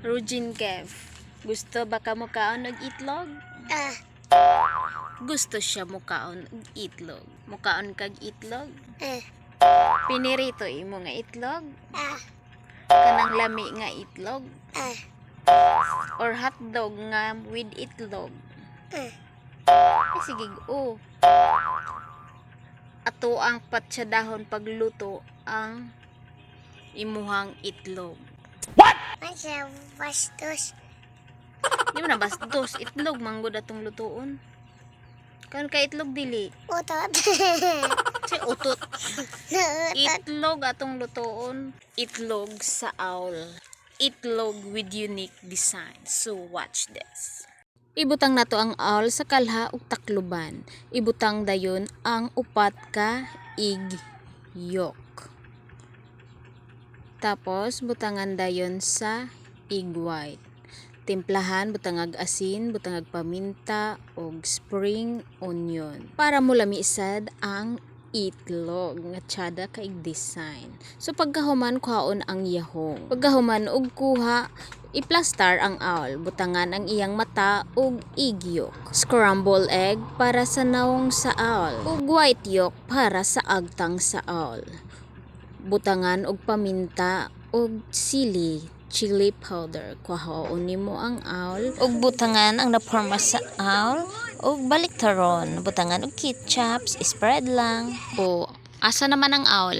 Rugin Kev, gusto ba ka mukaon og itlog? Gusto siya mukaon og itlog. Mukaon kag itlog? Pinirito imo nga itlog? Kanang lami nga itlog? Or hotdog nga with itlog? Sige, ato ang patsyadahon pagluto ang imuhang itlog. Masa bastos. Di mo na bastos, itlog manggod atong lutuon. Kan ka itlog dili. Utot. Si utot. Nautot. Itlog atong lutuon. Itlog sa owl. Itlog with unique design. So watch this. Ibutang nato ang owl sa kalha ug takluban. Ibutang dayon ang upat ka egg yolk. Tapos butangan dayon sa egg white. Timplahan butangag asin, butangag paminta ug spring onion para mulami sad ang itlog nga tsada kay design. So pagkahuman kuhaon ang yahong. Pagkahuman og kuha iplastar ang owl, butangan ang iyang mata ug egg yolk. Scramble egg para sa nawong sa owl ug white yolk para sa agtang sa owl. Butangan og paminta ug chili powder. Kuhaon nimo ang owl ug butangan ang naporma sa owl ug baliktaron. Butangan og ketchup, spread lang. O asa naman ang owl?